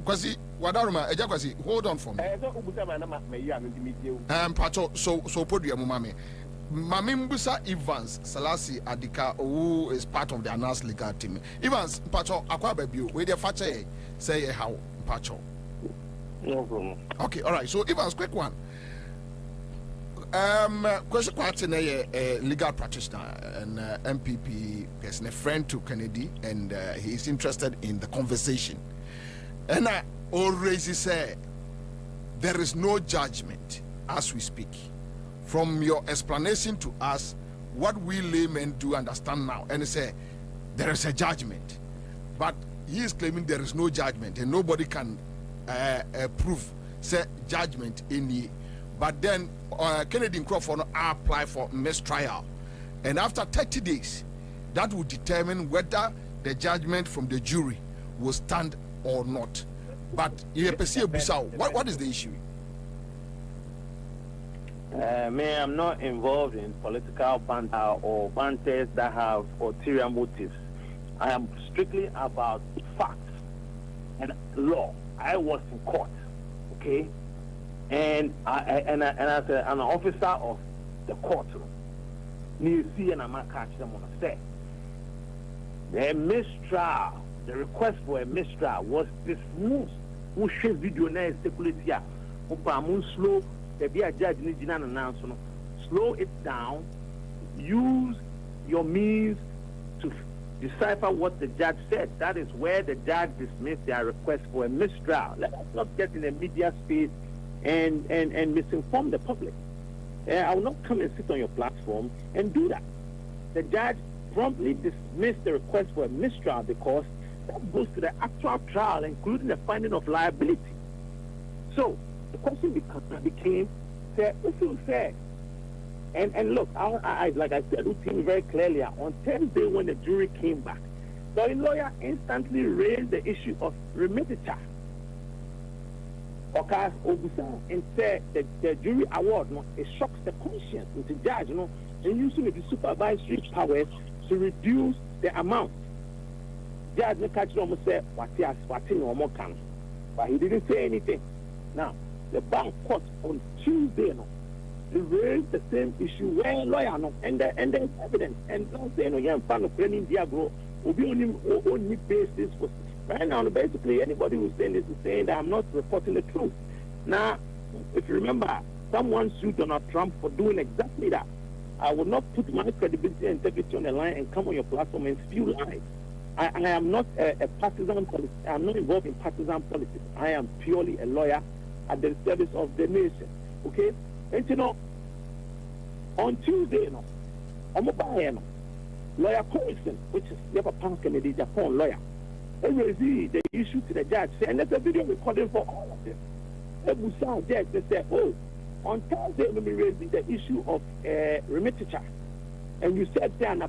Kwasi, Wadaruma, Ejakwasi, hold on for me. Pacho, so podium, Mame. Mamimbusa Evans Salasi Adika, who is part of the announced legal team. Evans, Pacho, Aquabebu, where the Fache say how, Pacho. No problem. Okay, all right. So Evans, quick one. Question question a legal practitioner and MPP person, a friend to Kennedy, and he is interested in the conversation. And I always say there is no judgment as we speak. From your explanation to us, what we laymen do understand now, and say there is a judgment, but he is claiming there is no judgment, and nobody can prove say judgment in the. But then Kennedy Crawford apply for mistrial, and after 30 days, that will determine whether the judgment from the jury will stand or not. But what is the issue? I'm not involved in political banter or banters that have ulterior motives. I am strictly about facts and law. I was in court, okay, and as an officer of the court, you see, and I'm not catching them on the set. The mistrial, the request for a mistrial was dismissed. Who should video now speculate here? Slow, the be a judge needs an announcement. Slow it down. Use your means to decipher what the judge said. That is where the judge dismissed their request for a mistrial. Let us not get in the media space and misinform the public. I will not come and sit on your platform and do that. The judge promptly dismissed the request for a mistrial because that goes to the actual trial, including the finding of liability. So the question became, if you say, and look, I like I said, we came very clearly on Thursday when the jury came back. The lawyer instantly raised the issue of remittiture. Okay, and said that the jury award, it shocks the conscience of the judge, and using the supervisory powers to reduce the amount. Judge Nekachi almost said, but he didn't say anything. Now, the bank court on Tuesday, they raised the same issue where lawyer, and there's evidence, and don't say, you're fan of training Diagro, will be only basis for. Right now, basically, anybody who's saying this is saying that I'm not reporting the truth. Now, if you remember, someone sued Donald Trump for doing exactly that. I will not put my credibility and integrity on the line and come on your platform and spew lies. I am not a partisan politician. I'm not involved in partisan politics. I am purely a lawyer at the service of the nation. Okay? And on Tuesday, Lawyer Corrison, which is Agyapong Kennedy, Agyapong lawyer, they raised the issue to the judge, and there's a video recording for all of this. The judge, they said, on Thursday, when we raised the issue of remittiture, and you said, and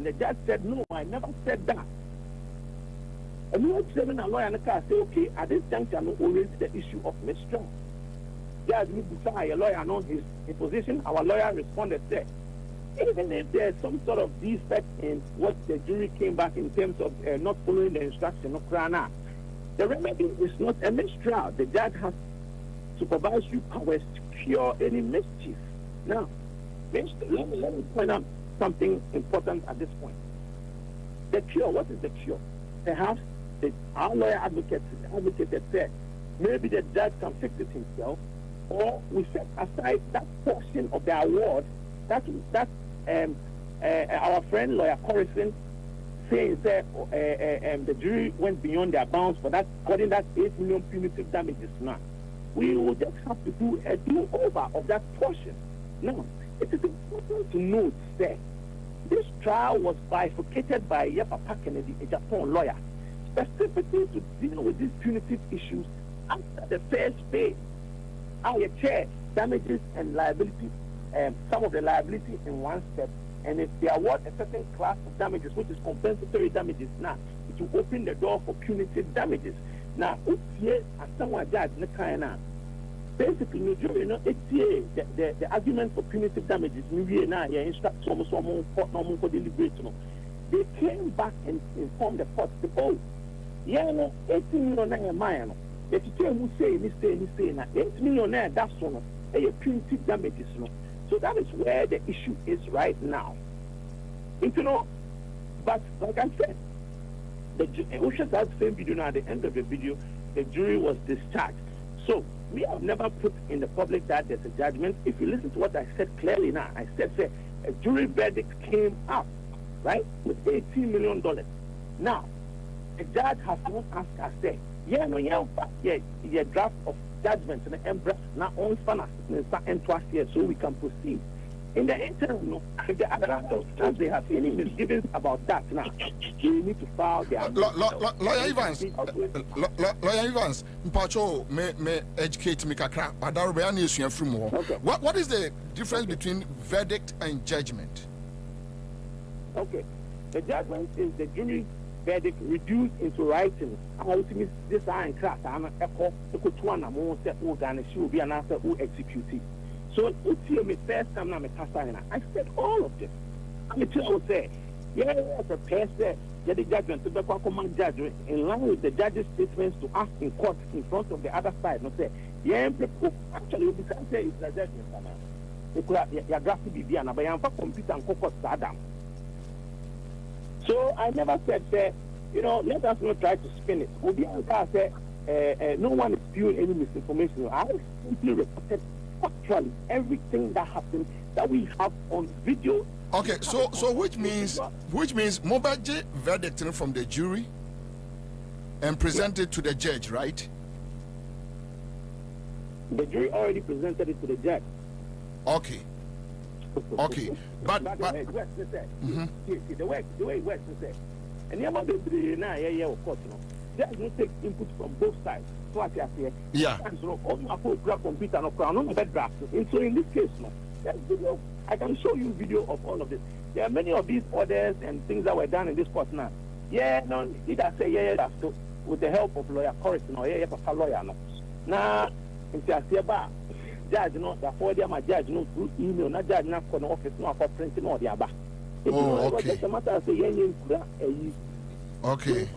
the judge said, no, I never said that. And we were saying a lawyer in the car say, okay, at this juncture, we raised the issue of mistrial. Judge, we decide a lawyer on his position. Our lawyer responded, said, even if there's some sort of defect in what the jury came back in terms of not following the instruction of Krana, the remedy is not a mistrial. The judge has supervisory powers to cure any mischief. Now, let me point out something important at this point. The cure, what is the cure? Perhaps our lawyer advocate said, maybe the judge can fix it himself, or we set aside that portion of the award that our friend lawyer Corrison saying that the jury went beyond their bounds for that, getting that 8 million punitive damages. Now, we will just have to do a do-over of that portion. Now, it is important to note that this trial was bifurcated by Agyapong Kennedy, a Agyapong lawyer, specifically to deal with these punitive issues after the first phase. Our chair damages and liability, some of the liability in one step, and if they award a certain class of damages, which is compensatory damages, now it will open the door for punitive damages. Now, as someone judge, basically, the argument for punitive damages, they came back and informed the court, Yeah, no, 18 million naira mine. If you tell me say na 8 million naira that's one. A punitive damages no. So that is where the issue is right now. You know, but like I said, the same video now, at the end of the video, the jury was discharged. So we have never put in the public that there's a judgment. If you listen to what I said clearly now, I said a jury verdict came up, right, with $18 million. Now, the judge has not asked us, say, yeah, draft of judgment in the embrace now on finance so we can proceed. In the interim, no, if the other judges they have any misgivings about that now, we need to file their Lawyer Evans, Lawyer Evans, Mpacho may educate me kakra, Adarubeani is from more. What is the difference between verdict and judgment? Okay, the judgment is the jury verdict reduced into writing. Ultimately, this and class and echo to one among the organ will be an answer who execute it. So, me first time I said all of this. I will say, yeah, prepare the judgment to be command judge in line with the judge's statements to ask in court in front of the other side. Not say, yeah, actually, we can say it's a judgment. You draft to be an abayamfa computer and court Saddam. So I never said, let us not try to spin it. Obianka said, no one is spewing any misinformation. I simply reported factually everything that happened that we have on video. Okay, so which means Mobaje verdict from the jury and presented to the judge, right? The jury already presented it to the judge. Okay, but the way it works is that, and the amount of of course, judge will take input from both sides. So I say, yeah. So computer no crown on the draft. And so in this case, no, I can show you video of all of this. There are many of these orders and things that were done in this court now. Yeah, no, either say that's with the help of lawyer Corrison or papa lawyer no. Now, in Tiasiaba, judge no, the for my judge no through email, not judge not for the office, no for printing or the aba. Oh, okay. It's a matter of saying, okay.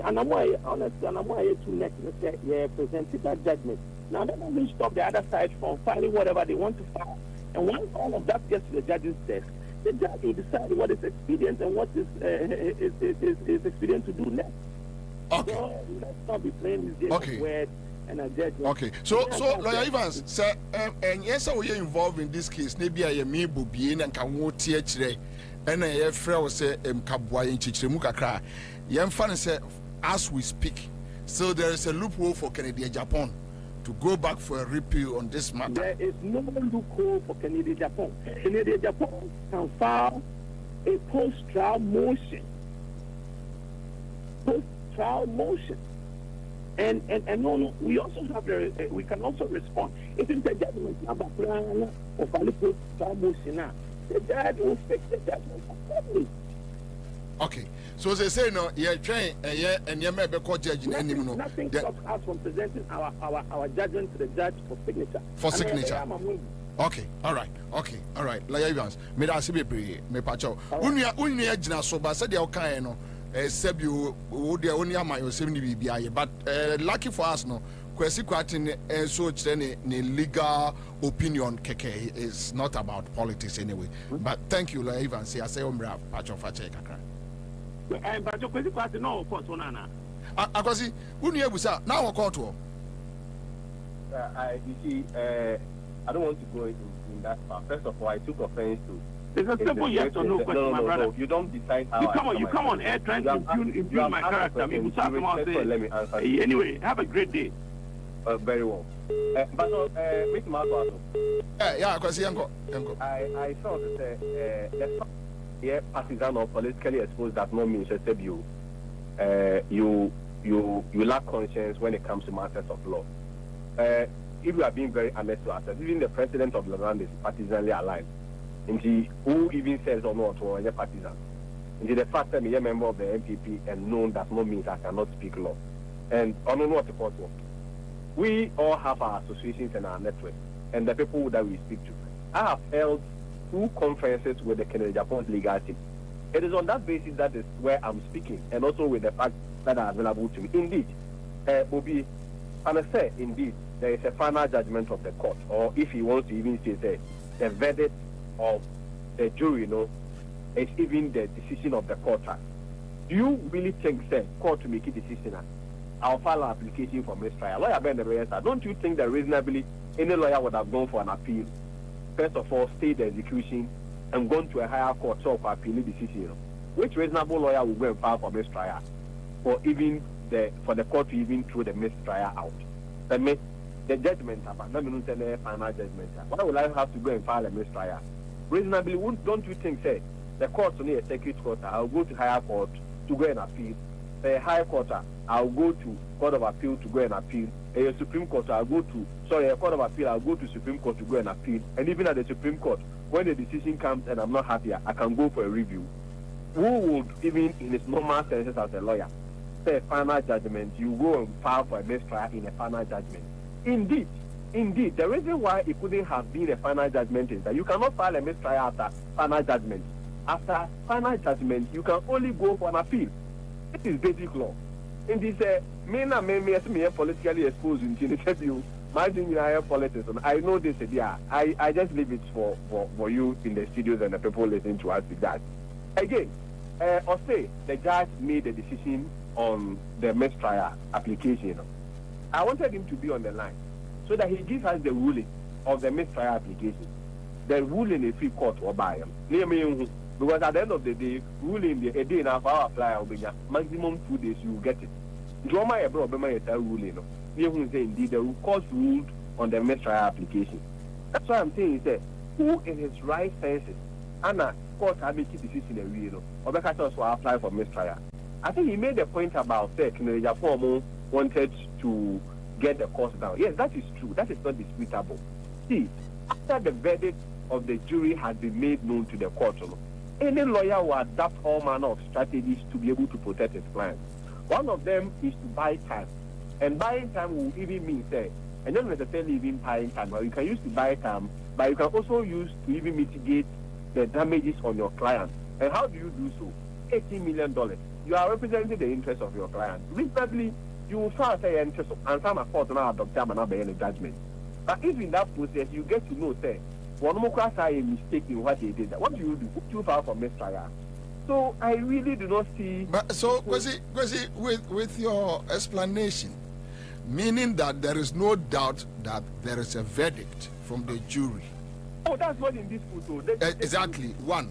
And I'm honestly, too next presented that judgment. Now that doesn't stop the other side from filing whatever they want to file. And once all of that gets to the judge's desk, the judge will decide what is expedient and what is expedient to do next. Okay. So let's not be playing this game of words and a judgment. Okay. So Lawyer Evans, sir, and yes, we are involved in this case. Maybe I am able to be in and can walk here. And a friend say Kabwa in Chichemu kakra. Yemfan say as we speak. So there is a loophole for Canadian Agyapong to go back for a repeal on this matter. There is no loophole for Canadian Agyapong. Canadian Agyapong can file a post-trial motion. And no, we also have we can also respond. If it's a judgment number of a post-trial motion now, the judge will fix the judgment accordingly. Okay, so they say no, you're trying, and you may be called judge in any minute. Nothing stops us from presenting our judgment to the judge for signature. For signature. Okay, all right. Lawyer Evans, me da se be me pacho. Unia jina so ba said the okay no. Sebi wo de oni ama yo sem ni bibia but lucky for us no. Kwesi kwatin so chire ne legal opinion keke is not about politics anyway. But thank you Lawyer Evans. I say ombra pacho fa che kakra. But you kwesi kwatin no court na. Akwasi unu ebusa na wo court wo. You see, I don't want to go in that far. First of all, I took offense to. It's a simple yes or no question, my brother. No, you don't decide how. You come on air trying to impugn my character. Let me answer. Anyway, have a great day. Very well. But Mr. Marco. Yeah, because I felt that partisan or politically exposed does not mean that you lack conscience when it comes to matters of law. If you are being very honest to ourselves, even the president of the land is partisanly aligned. Who even says or not or a partisan? The fact that I'm a member of the MPP and known does not mean I cannot speak law. And on what the court was. We all have our associations and our network and the people that we speak to. I have held 2 conferences with the Canadian Agyapong legal team. It is on that basis that is where I'm speaking, and also with the facts that are available to me. Indeed, Obi, and I say, indeed, there is a final judgment of the court, or if he wants to even say the verdict of the jury, it's even the decision of the court. Do you really think the court to make a decision? I'll file an application for mistrial. Lawyer Ben, don't you think that reasonably any lawyer would have gone for an appeal? First of all, stay the execution and gone to a higher court for appealing decision. Which reasonable lawyer will go and file for mistrial for the court to even throw the mistrial out? The judgment about final judgment. Why would I have to go and file a mistrial? Reasonably, don't you think the court only a circuit court? I'll go to higher court to go and appeal. The higher court, I'll go to Court of Appeal to go and appeal. A Supreme Court, a Court of Appeal, I'll go to Supreme Court to go and appeal. And even at the Supreme Court, when the decision comes and I'm not happy, I can go for a review. Who would, even in his normal senses as a lawyer, say a final judgment, you go and file for a mistrial in a final judgment? Indeed, the reason why it couldn't have been a final judgment is that you cannot file a mistrial after final judgment. After final judgment, you can only go for an appeal. It is basic law. In this, me politically exposed in interview. My politics, and I know this. I just leave it for you in the studios and the people listening to us with that. Again, or say the judge made a decision on the mistrial application. I wanted him to be on the line so that he gives us the ruling of the mistrial application. The ruling is free court or by him. Because at the end of the day, ruling a day now for our apply maximum 2 days you will get it. Drama a ruling. Indeed the court ruled on the mistrial application. That's why I'm saying is who in his right senses and court have make decision a real or because also apply for mistrial. I think he made a point about Agyapong wanted to get the cost down. Yes, that is true. That is not disputable. See, after the verdict of the jury has been made known to the court, any lawyer will adapt all manner of strategies to be able to protect his client. One of them is to buy time. And buying time will even mean, and not necessarily even buying time, but you can use to buy time, but you can also use to even mitigate the damages on your client. And how do you do so? $18 million. You are representing the interest of your client. Reasonably, you will file your interest and some court now adopt them and not be any judgment. But if in that process you get to know, one more class a mistake in what they did, what do? Would you file for mistrial? So I really do not see. But so, Kwesi, with your explanation, meaning that there is no doubt that there is a verdict from the jury. Oh, that's not in dispute. Exactly. One.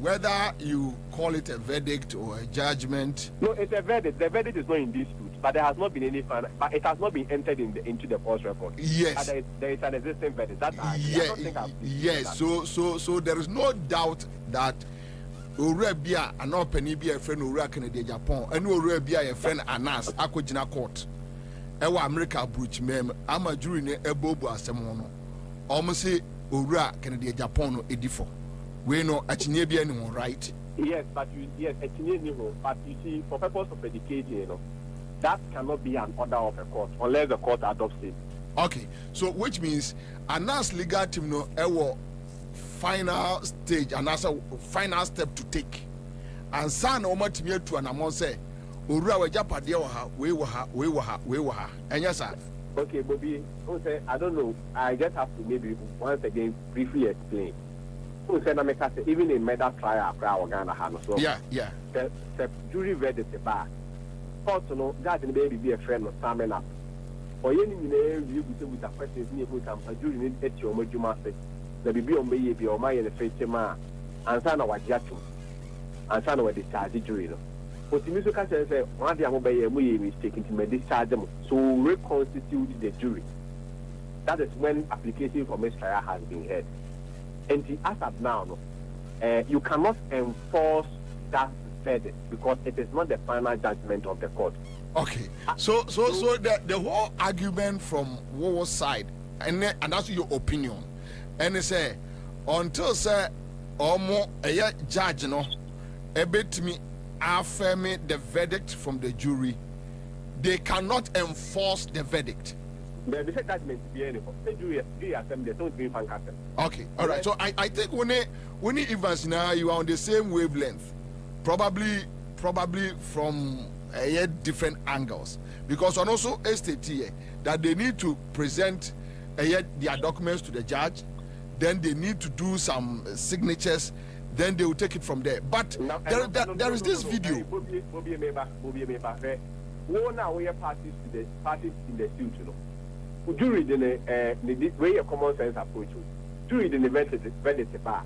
Whether you call it a verdict or a judgment. No, it's a verdict. The verdict is not in dispute, but there has not been any final. But it has not been entered into the court record. Yes. There is an existing verdict. Yes. So there is no doubt that Urabia and open be a friend Ura Kennedy Agyapong and Urabia a friend Anas Akojina court. Ewa America Bruch mem ama jury ne ebobo asemono. Almost say Ura Kennedy Agyapong edifo. We know Achinye be anyone, right? Yes, but you see, for purpose of education, that cannot be an order of a court unless the court adopts it. Okay, so which means Anas legal team no ewo final stage and as a final step to take. And son or much me to an amount say, Ura Wajapade we were ha. And yes, sir. Okay, Bobby, I don't know. I just have to maybe once again briefly explain. Even in murder trial, yeah. The jury verdict the bar. Also, no, God and baby be a friend of summing up. Or any you with the questions near who come a jury need at your master. The baby on me be on my and the face man, and son of Agyapong, and son of a discharge jury. But the music catcher said, one day I'm obey a mistake into discharge them, so reconstitute the jury. That is when application for mistrial has been heard. And as of now, you cannot enforce that verdict because it is not the final judgment of the court. Okay. So the whole argument from Wowo's side, and that's your opinion, and they say until say a judge a bit me affirm the verdict from the jury, they cannot enforce the verdict. The judgment be any for. Say jury assembly don't be fan castle. Okay, all right. So I think when Evans now you are on the same wavelength, probably from different angles, because on also estate here that they need to present their documents to the judge, then they need to do some signatures, then they will take it from there. But there is this video. Now we are parties in the suit, you know. Jury the way a common sense approach. Jury the verdict bar.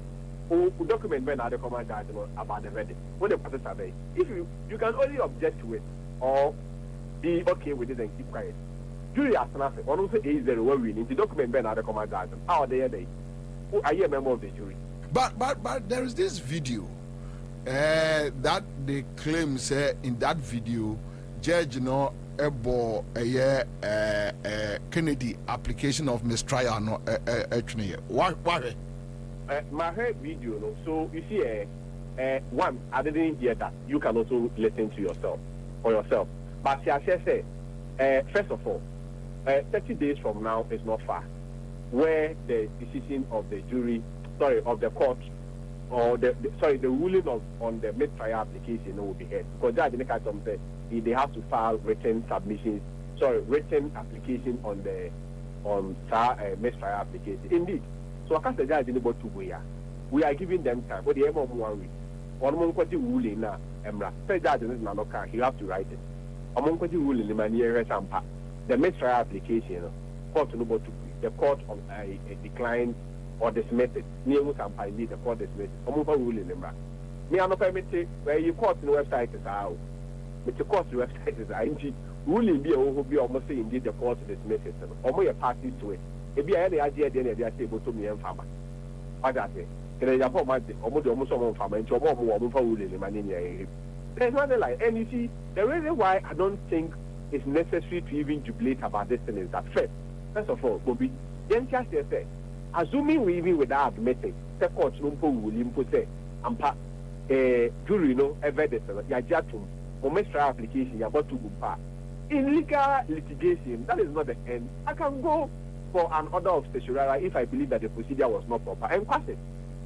Who document when other command judge about the verdict. What the process are they? If you can only object to it or be okay with it and keep quiet. Jury has nothing. One also is there where we need the document when other command judge. How they are they? Who are you a member of the jury? But there is this video that they claim say in that video judge ebo Kennedy application of mistrial no why my heard video no, so you see one I didn't hear that. You can also listen to yourself for yourself, but I say first of all 30 days from now is not far where the decision of the jury of the court or the ruling on the mistrial application will be heard, because judge in the they have to file written application on mistrial application. Indeed. So I can't say judge in about 2 weeks. We are giving them time. But the M of 1 week. One month ruling now, Emra. Say judge is not okay. You have to write it. A month ruling the maniere sampa. The mistrial application, court no about 2 weeks. The court on a declined or dismissed it. Near Musampa indeed the court dismissed it. A month ruling Emra. Me I'm not permitted where you court no website is out. But the court website is ING ruling be almost say indeed the court dismisses it. Or more parties to it. If you have any idea, then they are able to me and farmer. What that say? Can I have almost someone farmer and more ruling the money? There's nothing like, and you see, the reason why I don't think it's necessary to even jubilate about this thing is that first of all, Bobby, then just say, assuming we even without admitting, the court will impose jury no evidence, Agyapong. Mistrial application, you about to go. In legal litigation, that is not the end. I can go for an order of certiorari if I believe that the procedure was not proper and pass it.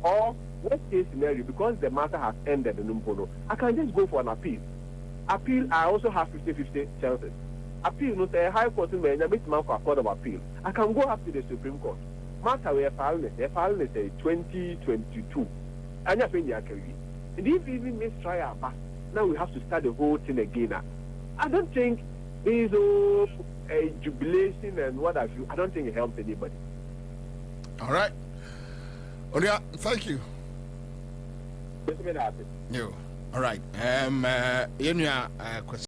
Or worst case scenario, because the matter has ended in Umpono, I can just go for an appeal. Appeal, I also have 50-50 chances. Appeal, no say high court in the for court of appeal. I can go up to the Supreme Court. Matter we are filing it 2022. And you think and if even mistrial pass, now we have to start the whole thing again. I don't think there is a jubilation and what have you. I don't think it helps anybody. All right. Oria, thank you. What's the matter? You. All right. Question.